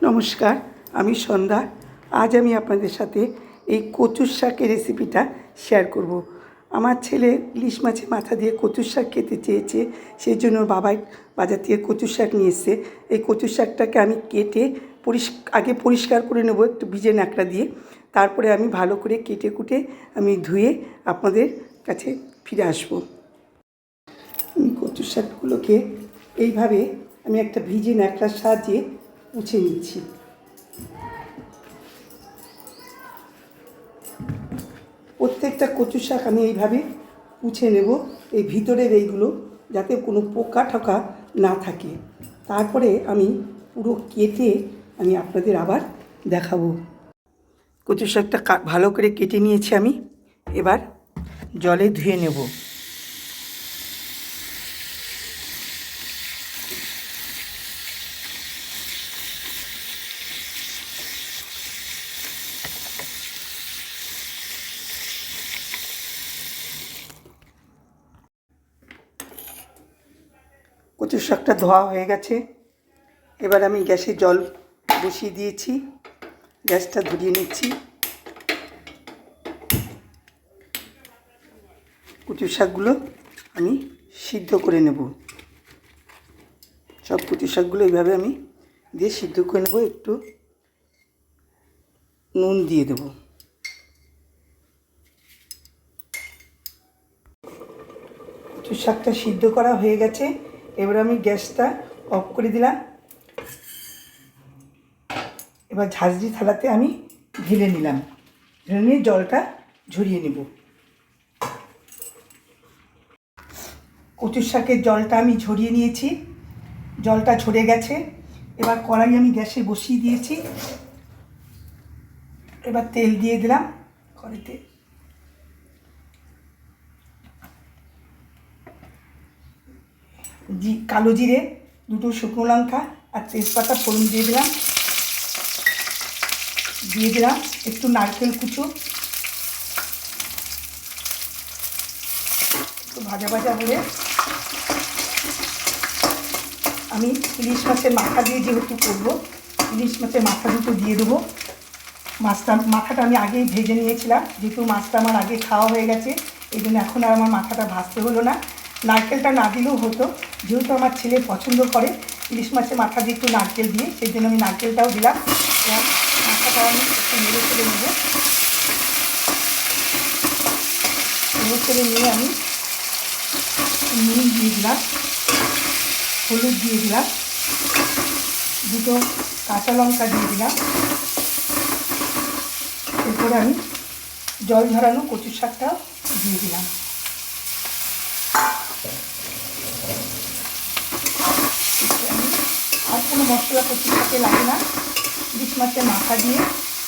নমস্কার, আমি সন্ধ্যা। আজ আমি আপনাদের সাথে এই কচুর শাকের রেসিপিটা শেয়ার করব। আমার ছেলে ইলিশ মাছের মাথা দিয়ে কচুর শাক খেতে চেয়েছে, সেই জন্য বাবাই বাজার থেকে কচুর শাক নিয়ে এসছে। এই কচুর শাকটাকে আমি কেটে আগে পরিষ্কার করে নেব একটু ভিজে ন্যাকড়া দিয়ে, তারপরে আমি ভালো করে কেটে কুটে আমি ধুয়ে আপনাদের কাছে ফিরে আসব। আমি কচুর শাকগুলোকে এইভাবে আমি একটা ভিজে ন্যাকড়ার সাহায্যে মুছে নিচ্ছি। প্রত্যেকটা কচু শাক আমি এইভাবে মুছে নেব, এই ভিতরের এইগুলো যাতে কোনো পোকা ঠোকা না থাকে। তারপরে আমি পুরো কেটে আমি আপনাদের আবার দেখাবো। কচু শাকটা ভালো করে কেটে নিয়েছি আমি, এবার জলে ধুয়ে নেব। কচুর শাকটা ধোয়া হয়ে গেছে, এবার আমি গ্যাসে জল বসিয়ে দিয়েছি, গ্যাসটা ধরিয়ে নিচ্ছি। কচুর শাকগুলো আমি সিদ্ধ করে নেব। সব কচুর শাকগুলো এইভাবে আমি দিয়ে সিদ্ধ করে নেব। একটু নুন দিয়ে দেব। কচুর শাকটা সিদ্ধ করা হয়ে গেছে, এবার আমি গ্যাসটা অফ করে দিলাম। এবার ঝাঁঝরি থালাতে আমি ঢেলে নিলাম, ঢেলে নিয়ে জলটা ঝরিয়ে নেব। কচুর শাকের জলটা আমি ঝরিয়ে নিয়েছি, জলটা ঝরে গেছে। এবার কড়াই আমি গ্যাসে বসিয়ে দিয়েছি, এবার তেল দিয়ে দিলাম কড়াইতে। কালো জিরে, দুটো শুকনো লঙ্কা আর তেজপাতা ফোড়ন দিয়ে দিলাম। একটু নারকেল কুচো, একটু ভাজা ভাজা হলে আমি ইলিশ মাছের মাথা দিয়ে যেহেতু করবো, ইলিশ মাছের মাথা দুটো দিয়ে দেবো। মাথাটা আমি আগেই ভেজে নিয়েছিলাম, যেহেতু মাছটা আমার আগে খাওয়া হয়ে গেছে, এই জন্য এখন আর আমার মাথাটা ভাজতে হলো না। নারকেলটা না দিলেও হতো, যেহেতু আমার ছেলে পছন্দ করে ইলিশ মাছের মাথা দিয়ে একটু নারকেল দিয়ে, সেই জন্য আমি নারকেলটাও দিলাম। এবার মাথাটা আমি একটু নেড়ে ফেলে নেব। নেড়ে ফেলে নিয়ে আমি নুন দিয়ে দিলাম, হলুদ দিয়ে দিলাম, দুটো কাঁচা লঙ্কা দিয়ে দিলাম। এরপরে আমি জল ঝরানো কচুর শাকটাও দিয়ে দিলাম। আর কোনো মশলা কচুর শাকে লাগে না, ইলিশ মাছের মাথা দিয়ে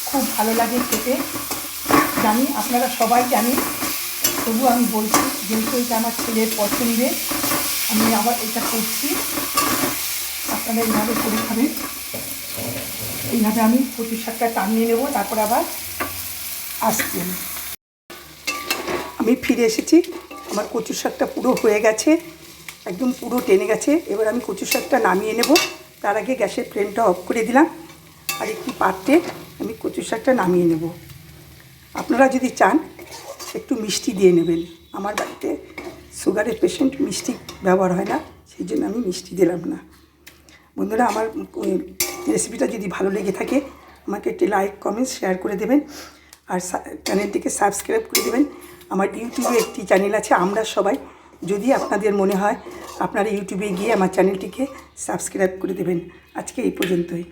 খুব ভালো লাগে খেতে। জানি আপনারা সবাই জানি, তবু আমি বলছি, যেহেতু এটা আমার ছেলের পছন্দের, আমি আবার এটা করছি। আপনারা এইভাবে করে খাবেন। এইভাবে আমি কচুর শাকটা টানিয়ে নেব, তারপর আবার আসছি। আমি ফিরে এসেছি, আমার কচুর শাকটা পুরো হয়ে গেছে, একদম পুরো টেনে গেছে। এবার আমি কচুর শাকটা নামিয়ে নেব। তার আগে গ্যাসের ফ্লেমটা অফ করে দিলাম, আর একটি পাত্রে আমি কচুর শাকটা নামিয়ে নেব। আপনারা যদি চান একটু মিষ্টি দিয়ে নেবেন। আমার বাড়িতে সুগারের পেশেন্ট, মিষ্টি ব্যবহার হয় না, সেই জন্য আমি মিষ্টি দিলাম না। বন্ধুরা, আমার রেসিপিটা যদি ভালো লেগে থাকে আমাকে একটি লাইক, কমেন্ট, শেয়ার করে দেবেন, আর চ্যানেলটিকে সাবস্ক্রাইব করে দেবেন। আমার ইউটিউবে একটি চ্যানেল আছে আমরা সবাই, যদি আপনাদের মনে হয় আপনারা ইউটিউবে গিয়ে আমার চ্যানেলটিকে সাবস্ক্রাইব করে দেবেন। আজকে এই পর্যন্তই।